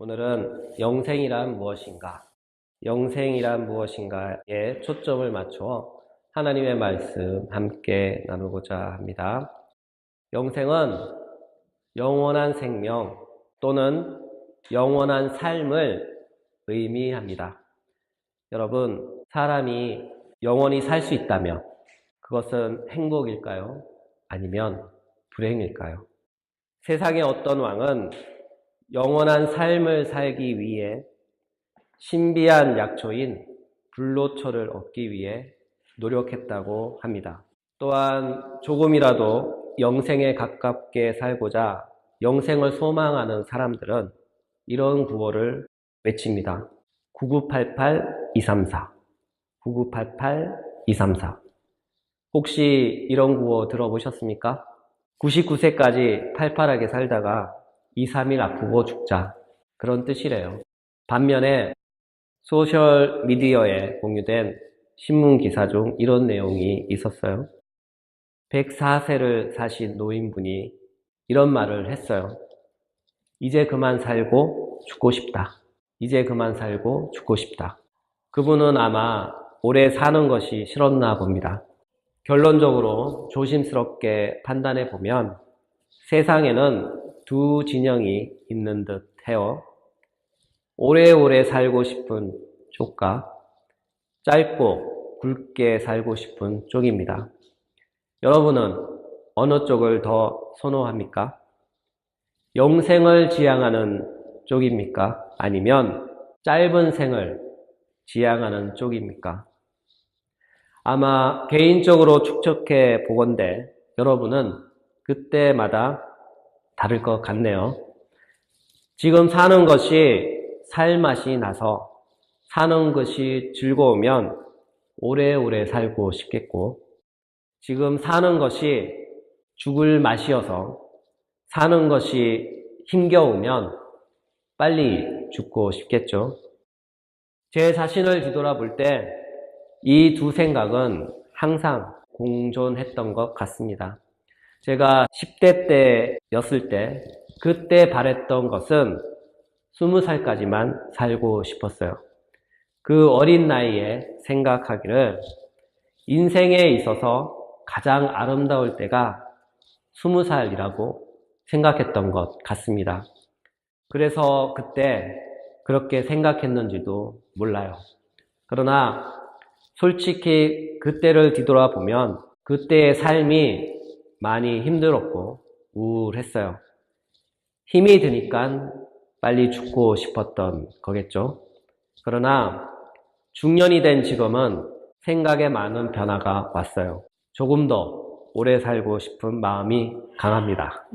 오늘은 영생이란 무엇인가? 영생이란 무엇인가에 초점을 맞춰 하나님의 말씀 함께 나누고자 합니다. 영생은 영원한 생명 또는 영원한 삶을 의미합니다. 여러분, 사람이 영원히 살 수 있다면 그것은 행복일까요? 아니면 불행일까요? 세상의 어떤 왕은 영원한 삶을 살기 위해 신비한 약초인 불로초를 얻기 위해 노력했다고 합니다. 또한 조금이라도 영생에 가깝게 살고자 영생을 소망하는 사람들은 이런 구호를 외칩니다. 9988-234 9988-234 혹시 이런 구호 들어보셨습니까? 99세까지 팔팔하게 살다가 2, 3일 아프고 죽자, 그런 뜻이래요. 반면에 소셜미디어에 공유된 신문기사 중 이런 내용이 있었어요. 104세를 사신 노인분이 이런 말을 했어요. 이제 그만 살고 죽고 싶다. 이제 그만 살고 죽고 싶다. 그분은 아마 오래 사는 것이 싫었나 봅니다. 결론적으로 조심스럽게 판단해 보면 세상에는 두 진영이 있는 듯 해요. 오래오래 살고 싶은 쪽과 짧고 굵게 살고 싶은 쪽입니다. 여러분은 어느 쪽을 더 선호합니까? 영생을 지향하는 쪽입니까? 아니면 짧은 생을 지향하는 쪽입니까? 아마 개인적으로 축적해 보건대 여러분은 그때마다 다를 것 같네요. 지금 사는 것이 살맛이 나서 사는 것이 즐거우면 오래오래 살고 싶겠고, 지금 사는 것이 죽을 맛이어서 사는 것이 힘겨우면 빨리 죽고 싶겠죠. 제 자신을 뒤돌아볼 때 이 두 생각은 항상 공존했던 것 같습니다. 제가 10대 때였을 때 그때 바랬던 것은 20살까지만 살고 싶었어요. 그 어린 나이에 생각하기를 인생에 있어서 가장 아름다울 때가 20살이라고 생각했던 것 같습니다. 그래서 그때 그렇게 생각했는지도 몰라요. 그러나 솔직히 그때를 뒤돌아보면 그때의 삶이 많이 힘들었고 우울했어요. 힘이 드니까 빨리 죽고 싶었던 거겠죠. 그러나 중년이 된 지금은 생각에 많은 변화가 왔어요. 조금 더 오래 살고 싶은 마음이 강합니다.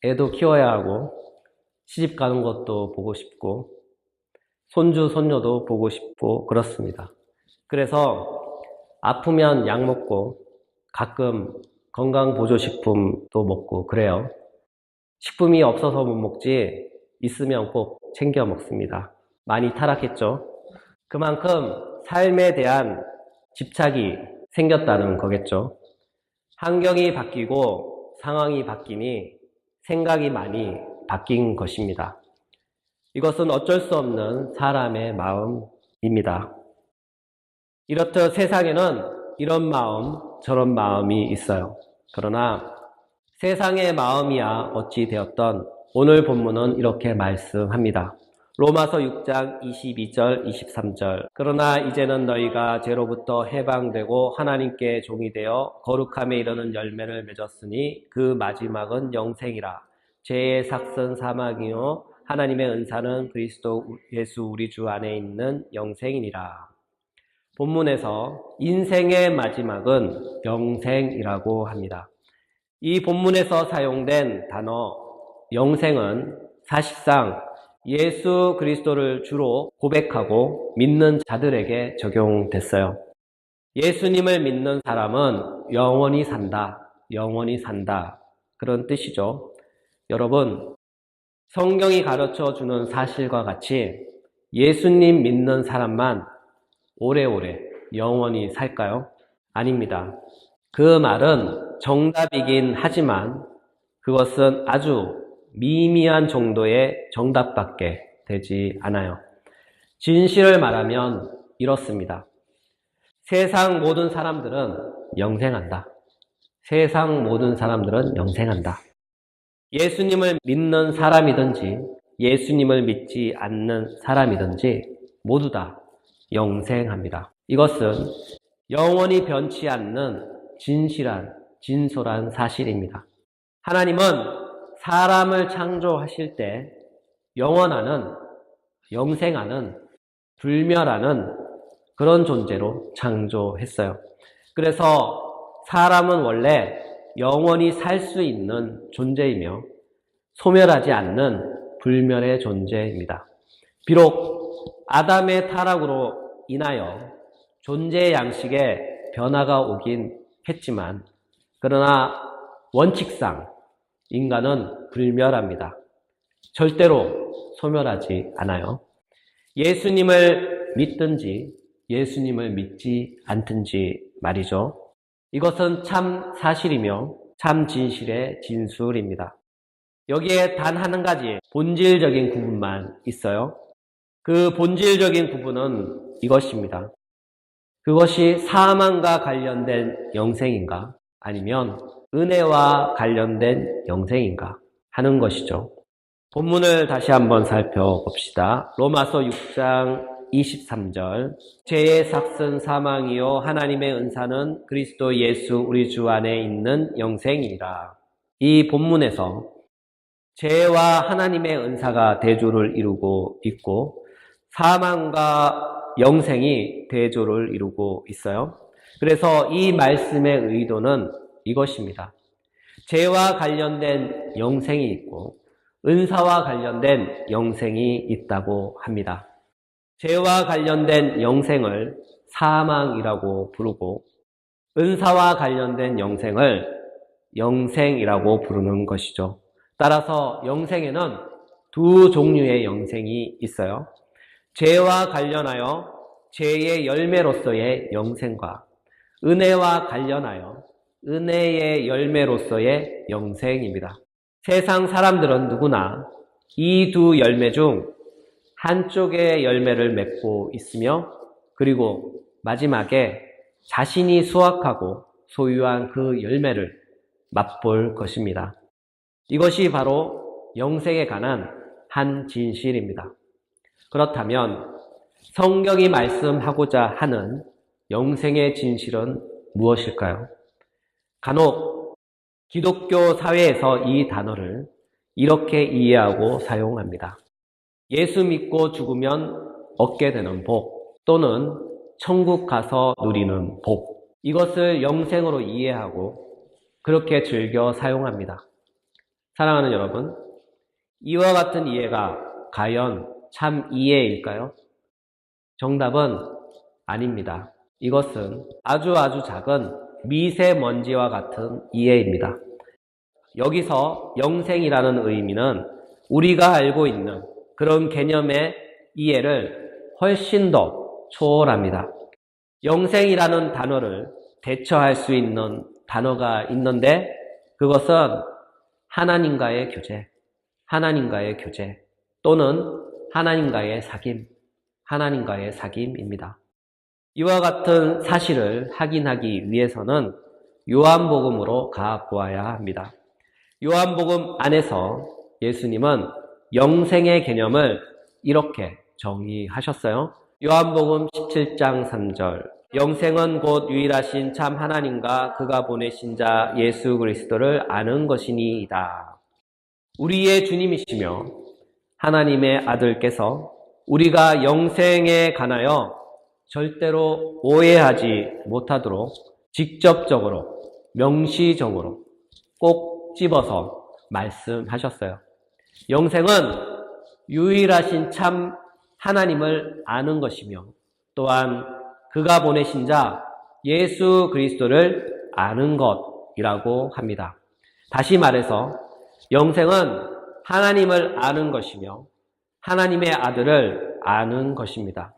애도 키워야 하고 시집 가는 것도 보고 싶고 손주, 손녀도 보고 싶고 그렇습니다. 그래서 아프면 약 먹고 가끔 건강보조식품도 먹고 그래요. 식품이 없어서 못 먹지 있으면 꼭 챙겨 먹습니다. 많이 타락했죠. 그만큼 삶에 대한 집착이 생겼다는 거겠죠. 환경이 바뀌고 상황이 바뀌니 생각이 많이 바뀐 것입니다. 이것은 어쩔 수 없는 사람의 마음입니다. 이렇듯 세상에는 이런 마음, 저런 마음이 있어요. 그러나 세상의 마음이야 어찌 되었던 오늘 본문은 이렇게 말씀합니다. 로마서 6장 22절, 23절. 그러나 이제는 너희가 죄로부터 해방되고 하나님께 종이 되어 거룩함에 이르는 열매를 맺었으니 그 마지막은 영생이라. 죄의 삭은 사망이요 하나님의 은사는 그리스도 예수 우리 주 안에 있는 영생이니라. 본문에서 인생의 마지막은 영생이라고 합니다. 이 본문에서 사용된 단어 영생은 사실상 예수 그리스도를 주로 고백하고 믿는 자들에게 적용됐어요. 예수님을 믿는 사람은 영원히 산다, 영원히 산다, 그런 뜻이죠. 여러분, 성경이 가르쳐주는 사실과 같이 예수님 믿는 사람만 오래오래 영원히 살까요? 아닙니다. 그 말은 정답이긴 하지만 그것은 아주 미미한 정도의 정답밖에 되지 않아요. 진실을 말하면 이렇습니다. 세상 모든 사람들은 영생한다. 세상 모든 사람들은 영생한다. 예수님을 믿는 사람이든지 예수님을 믿지 않는 사람이든지 모두 다 영생합니다. 이것은 영원히 변치 않는 진실한, 진솔한 사실입니다. 하나님은 사람을 창조하실 때 영원하는, 영생하는, 불멸하는 그런 존재로 창조했어요. 그래서 사람은 원래 영원히 살 수 있는 존재이며 소멸하지 않는 불멸의 존재입니다. 비록 아담의 타락으로 인하여 존재 양식에 변화가 오긴 했지만 그러나 원칙상 인간은 불멸합니다. 절대로 소멸하지 않아요. 예수님을 믿든지 예수님을 믿지 않든지 말이죠. 이것은 참 사실이며 참 진실의 진술입니다. 여기에 단 한 가지 본질적인 구분만 있어요. 그 본질적인 구분은 이것입니다. 그것이 사망과 관련된 영생인가 아니면 은혜와 관련된 영생인가 하는 것이죠. 본문을 다시 한번 살펴봅시다. 로마서 6장 23절 죄의 삭은 사망이요 하나님의 은사는 그리스도 예수 우리 주 안에 있는 영생이라. 이 본문에서 죄와 하나님의 은사가 대조를 이루고 있고 사망과 영생이 대조를 이루고 있어요. 그래서 이 말씀의 의도는 이것입니다. 죄와 관련된 영생이 있고 은사와 관련된 영생이 있다고 합니다. 죄와 관련된 영생을 사망이라고 부르고 은사와 관련된 영생을 영생이라고 부르는 것이죠. 따라서 영생에는 두 종류의 영생이 있어요. 죄와 관련하여 죄의 열매로서의 영생과 은혜와 관련하여 은혜의 열매로서의 영생입니다. 세상 사람들은 누구나 이 두 열매 중 한쪽의 열매를 맺고 있으며 그리고 마지막에 자신이 수확하고 소유한 그 열매를 맛볼 것입니다. 이것이 바로 영생에 관한 한 진실입니다. 그렇다면 성경이 말씀하고자 하는 영생의 진실은 무엇일까요? 간혹 기독교 사회에서 이 단어를 이렇게 이해하고 사용합니다. 예수 믿고 죽으면 얻게 되는 복 또는 천국 가서 누리는 복, 이것을 영생으로 이해하고 그렇게 즐겨 사용합니다. 사랑하는 여러분, 이와 같은 이해가 과연 참 이해일까요? 정답은 아닙니다. 이것은 아주 작은 미세먼지와 같은 이해입니다. 여기서 영생이라는 의미는 우리가 알고 있는 그런 개념의 이해를 훨씬 더 초월합니다. 영생이라는 단어를 대처할 수 있는 단어가 있는데 그것은 하나님과의 교제 또는 하나님과의 사귐입니다. 이와 같은 사실을 확인하기 위해서는 요한복음으로 가보아야 합니다. 요한복음 안에서 예수님은 영생의 개념을 이렇게 정의하셨어요. 요한복음 17장 3절 영생은 곧 유일하신 참 하나님과 그가 보내신 자 예수 그리스도를 아는 것이니이다. 우리의 주님이시며 하나님의 아들께서 우리가 영생에 관하여 절대로 오해하지 못하도록 직접적으로 명시적으로 꼭 집어서 말씀하셨어요. 영생은 유일하신 참 하나님을 아는 것이며 또한 그가 보내신 자 예수 그리스도를 아는 것이라고 합니다. 다시 말해서 영생은 하나님을 아는 것이며 하나님의 아들을 아는 것입니다.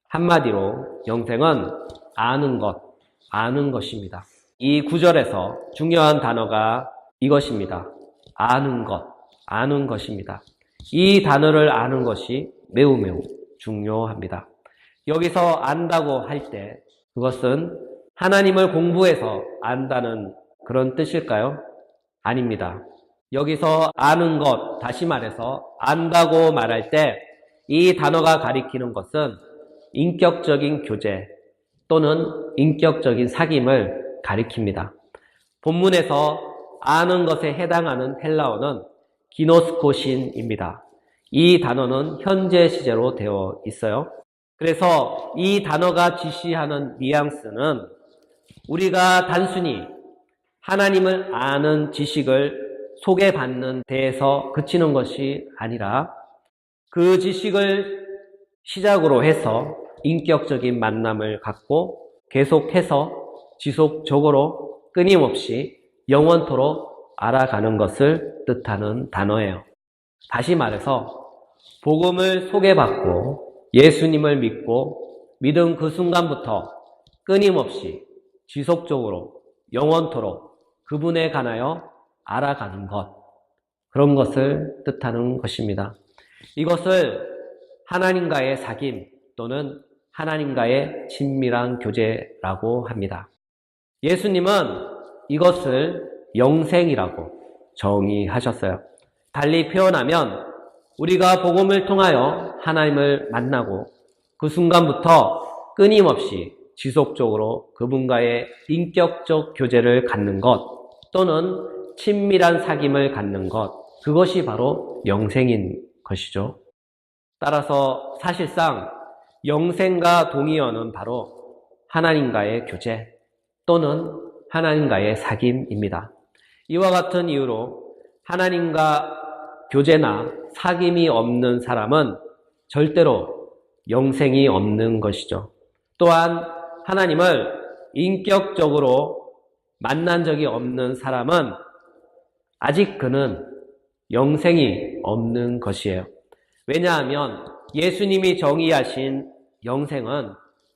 한마디로 영생은 아는 것입니다. 이 구절에서 중요한 단어가 이것입니다. 아는 것. 아는 것입니다. 이 단어를 아는 것이 매우 중요합니다. 여기서 안다고 할 때 그것은 하나님을 공부해서 안다는 그런 뜻일까요? 아닙니다. 여기서 아는 것, 다시 말해서 안다고 말할 때 이 단어가 가리키는 것은 인격적인 교제 또는 인격적인 사귐을 가리킵니다. 본문에서 아는 것에 해당하는 헬라어는 기노스코신입니다. 이 단어는 현재 시제로 되어 있어요. 그래서 이 단어가 지시하는 뉘앙스는 우리가 단순히 하나님을 아는 지식을 소개받는 데에서 그치는 것이 아니라 그 지식을 시작으로 해서 인격적인 만남을 갖고 계속해서 지속적으로 끊임없이 영원토록 알아가는 것을 뜻하는 단어예요. 다시 말해서 복음을 소개받고 예수님을 믿고 믿은 그 순간부터 끊임없이 지속적으로 영원토록 그분에 관하여 알아가는 것, 그런 것을 뜻하는 것입니다. 이것을 하나님과의 사귐 또는 하나님과의 친밀한 교제라고 합니다. 예수님은 이것을 영생이라고 정의하셨어요. 달리 표현하면 우리가 복음을 통하여 하나님을 만나고 그 순간부터 끊임없이 지속적으로 그분과의 인격적 교제를 갖는 것 또는 친밀한 사귐을 갖는 것, 그것이 바로 영생인 것이죠. 따라서 사실상 영생과 동의어는 바로 하나님과의 교제 또는 하나님과의 사귐입니다. 이와 같은 이유로 하나님과 교제나 사귐이 없는 사람은 절대로 영생이 없는 것이죠. 또한 하나님을 인격적으로 만난 적이 없는 사람은 아직 그는 영생이 없는 것이에요. 왜냐하면 예수님이 정의하신 영생은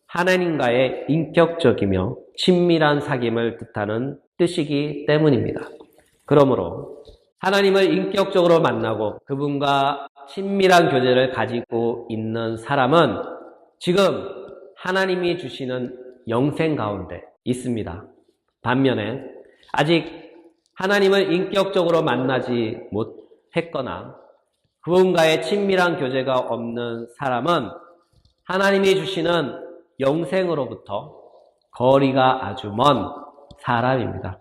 하나님과의 인격적이며 친밀한 사귐을 뜻하는 뜻이기 때문입니다. 그러므로 하나님을 인격적으로 만나고 그분과 친밀한 교제를 가지고 있는 사람은 지금 하나님이 주시는 영생 가운데 있습니다. 반면에 아직 하나님을 인격적으로 만나지 못했거나 그분과의 친밀한 교제가 없는 사람은 하나님이 주시는 영생으로부터 거리가 아주 먼 사람입니다.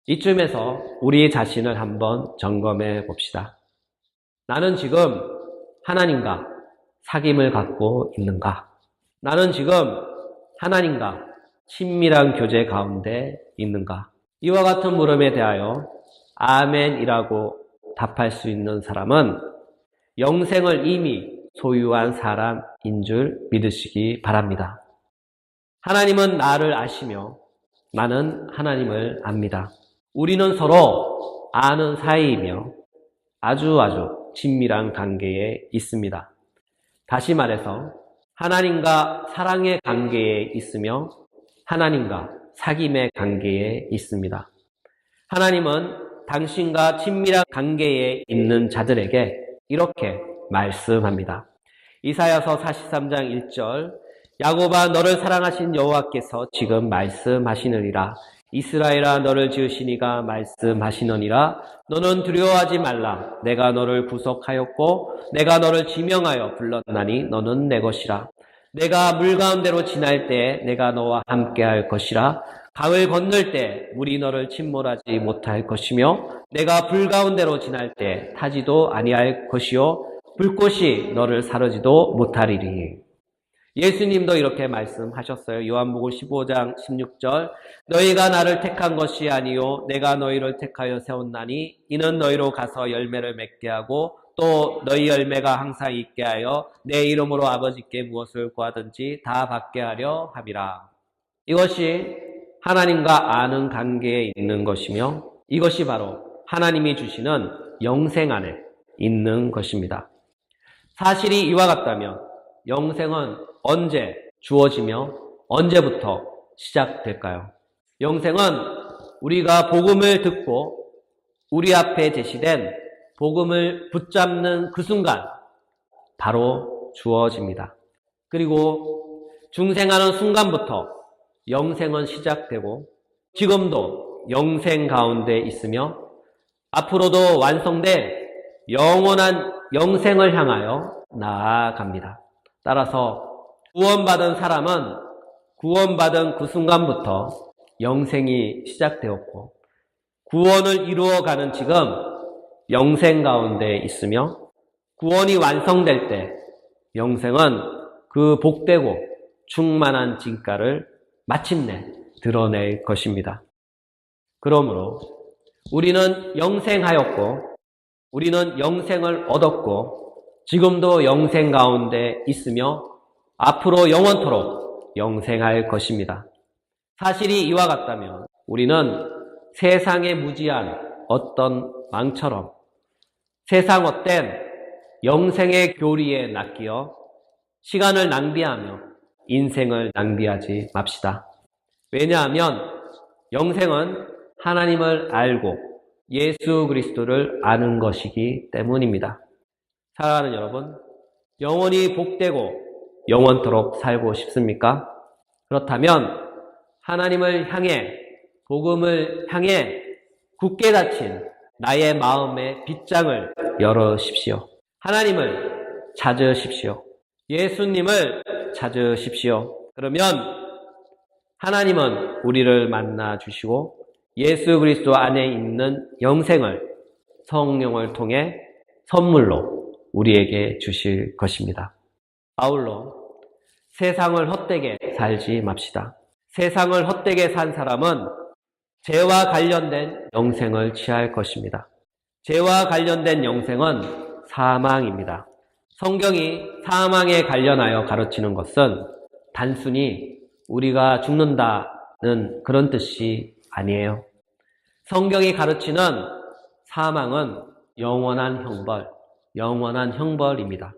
이쯤에서 우리 자신을 한번 점검해 봅시다. 나는 지금 하나님과 사귐을 갖고 있는가? 나는 지금 하나님과 친밀한 교제 가운데 있는가? 이와 같은 물음에 대하여 아멘이라고 답할 수 있는 사람은 영생을 이미 소유한 사람인 줄 믿으시기 바랍니다. 하나님은 나를 아시며 나는 하나님을 압니다. 우리는 서로 아는 사이이며 아주 친밀한 관계에 있습니다. 다시 말해서 하나님과 사랑의 관계에 있으며 하나님과 사귐의 관계에 있습니다. 하나님은 당신과 친밀한 관계에 있는 자들에게 이렇게 말씀합니다. 이사야서 43장 1절 야곱아 너를 사랑하신 여호와께서 지금 말씀하시느니라. 이스라엘아 너를 지으신 이가 말씀하시느니라. 너는 두려워하지 말라. 내가 너를 구속하였고 내가 너를 지명하여 불렀나니 너는 내 것이라. 내가 물 가운데로 지날 때 내가 너와 함께할 것이라. 강을 건널 때 물이 너를 침몰하지 못할 것이며 내가 불 가운데로 지날 때 타지도 아니할 것이요 불꽃이 너를 사르지도 못하리니. 예수님도 이렇게 말씀하셨어요. 요한복음 15장 16절 너희가 나를 택한 것이 아니요 내가 너희를 택하여 세웠나니 이는 너희로 가서 열매를 맺게 하고 또 너희 열매가 항상 있게 하여 내 이름으로 아버지께 무엇을 구하든지 다 받게 하려 함이라. 이것이 하나님과 아는 관계에 있는 것이며 이것이 바로 하나님이 주시는 영생 안에 있는 것입니다. 사실이 이와 같다면 영생은 언제 주어지며 언제부터 시작될까요? 영생은 우리가 복음을 듣고 우리 앞에 제시된 복음을 붙잡는 그 순간 바로 주어집니다. 그리고 중생하는 순간부터 영생은 시작되고 지금도 영생 가운데 있으며 앞으로도 완성될 영원한 영생을 향하여 나아갑니다. 따라서 구원받은 사람은 구원받은 그 순간부터 영생이 시작되었고 구원을 이루어가는 지금 영생 가운데 있으며 구원이 완성될 때 영생은 그 복되고 충만한 진가를 마침내 드러낼 것입니다. 그러므로 우리는 영생하였고 우리는 영생을 얻었고 지금도 영생 가운데 있으며 앞으로 영원토록 영생할 것입니다. 사실이 이와 같다면 우리는 세상의 무지한 어떤 망처럼 세상 헛된 영생의 교리에 낚여 시간을 낭비하며 인생을 낭비하지 맙시다. 왜냐하면 영생은 하나님을 알고 예수 그리스도를 아는 것이기 때문입니다. 사랑하는 여러분, 영원히 복되고 영원토록 살고 싶습니까? 그렇다면 하나님을 향해 복음을 향해 굳게 닫힌 나의 마음의 빗장을 열으십시오. 하나님을 찾으십시오. 예수님을 찾으십시오. 그러면 하나님은 우리를 만나 주시고 예수 그리스도 안에 있는 영생을 성령을 통해 선물로 우리에게 주실 것입니다. 아울러 세상을 헛되게 살지 맙시다. 세상을 헛되게 산 사람은 죄와 관련된 영생을 취할 것입니다. 죄와 관련된 영생은 사망입니다. 성경이 사망에 관련하여 가르치는 것은 단순히 우리가 죽는다는 그런 뜻이 아니에요. 성경이 가르치는 사망은 영원한 형벌입니다.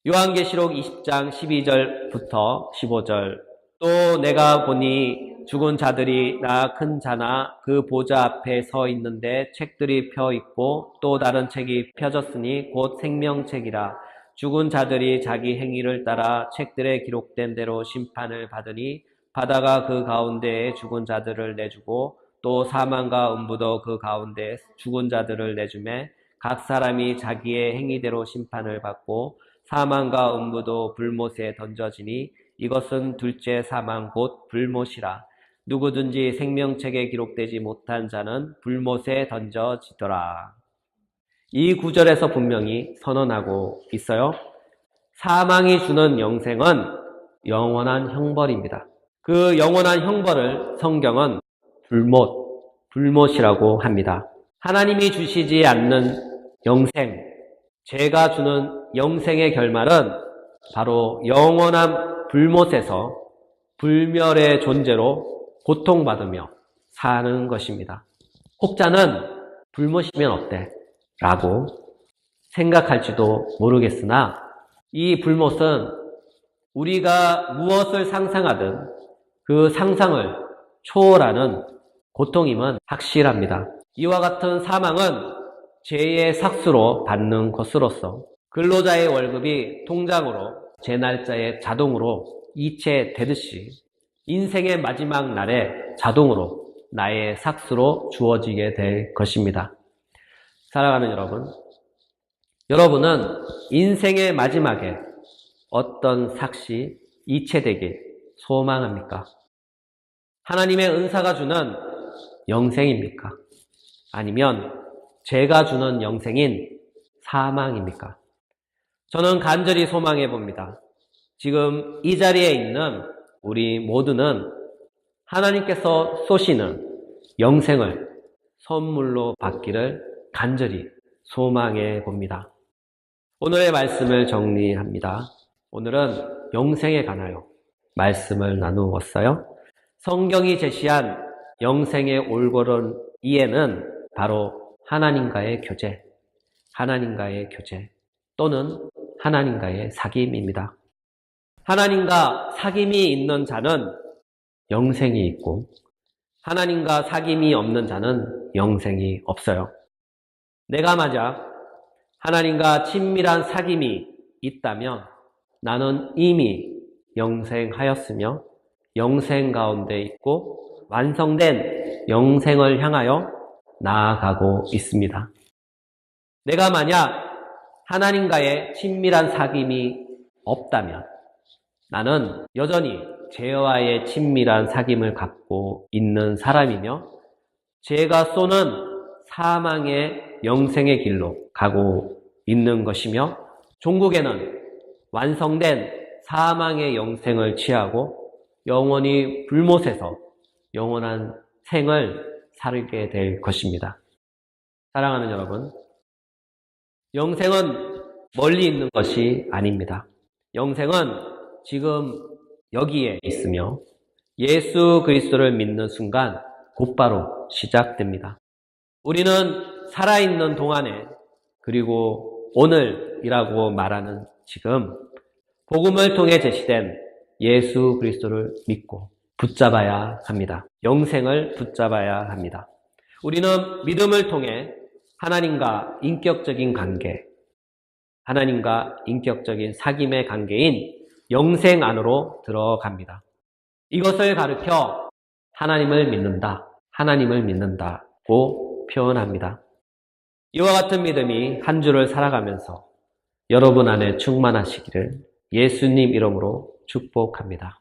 요한계시록 20장 12절부터 15절 또 내가 보니 죽은 자들이 나 큰 자나 그 보좌 앞에 서 있는데 책들이 펴 있고 또 다른 책이 펴졌으니 곧 생명책이라. 죽은 자들이 자기 행위를 따라 책들에 기록된 대로 심판을 받으니 바다가 그 가운데에 죽은 자들을 내주고 또 사망과 음부도 그 가운데에 죽은 자들을 내주매 각 사람이 자기의 행위대로 심판을 받고 사망과 음부도 불못에 던져지니 이것은 둘째 사망 곧 불못이라. 누구든지 생명책에 기록되지 못한 자는 불못에 던져지더라. 이 구절에서 분명히 선언하고 있어요. 사망이 주는 영생은 영원한 형벌입니다. 그 영원한 형벌을 성경은 불못이라고 합니다. 하나님이 주시지 않는 영생, 죄가 주는 영생의 결말은 바로 영원한 불못에서 불멸의 존재로 고통받으며 사는 것입니다. 혹자는 불못이면 어때? 라고 생각할지도 모르겠으나 이 불못은 우리가 무엇을 상상하든 그 상상을 초월하는 고통임은 확실합니다. 이와 같은 사망은 죄의 삭수로 받는 것으로서 근로자의 월급이 통장으로 제 날짜에 자동으로 이체되듯이 인생의 마지막 날에 자동으로 나의 삭수로 주어지게 될 것입니다. 사랑하는 여러분, 여러분은 인생의 마지막에 어떤 삭시 이체되길 소망합니까? 하나님의 은사가 주는 영생입니까? 아니면 죄가 주는 영생인 사망입니까? 저는 간절히 소망해 봅니다. 지금 이 자리에 있는 우리 모두는 하나님께서 쏘시는 영생을 선물로 받기를 간절히 소망해 봅니다. 오늘의 말씀을 정리합니다. 오늘은 영생에 관하여 말씀을 나누었어요. 성경이 제시한 영생의 올바른 이해는 바로 하나님과의 교제 또는 하나님과의 사귐입니다. 하나님과 사귐이 있는 자는 영생이 있고 하나님과 사귐이 없는 자는 영생이 없어요. 내가 만약 하나님과 친밀한 사귐이 있다면 나는 이미 영생하였으며 영생 가운데 있고 완성된 영생을 향하여 나아가고 있습니다. 내가 만약 하나님과의 친밀한 사귐이 없다면 나는 여전히 죄와의 친밀한 사귐을 갖고 있는 사람이며 죄가 쏘는 사망의 영생의 길로 가고 있는 것이며 종국에는 완성된 사망의 영생을 취하고 영원히 불못에서 영원한 생을 살게 될 것입니다. 사랑하는 여러분, 영생은 멀리 있는 것이 아닙니다. 영생은 지금 여기에 있으며 예수 그리스도를 믿는 순간 곧바로 시작됩니다. 우리는 살아있는 동안에 그리고 오늘이라고 말하는 지금 복음을 통해 제시된 예수 그리스도를 믿고 붙잡아야 합니다. 영생을 붙잡아야 합니다. 우리는 믿음을 통해 하나님과 인격적인 관계, 하나님과 인격적인 사귐의 관계인 영생 안으로 들어갑니다. 이것을 가르쳐 하나님을 믿는다고 표현합니다. 이와 같은 믿음이 한 주를 살아가면서 여러분 안에 충만하시기를 예수님 이름으로 축복합니다.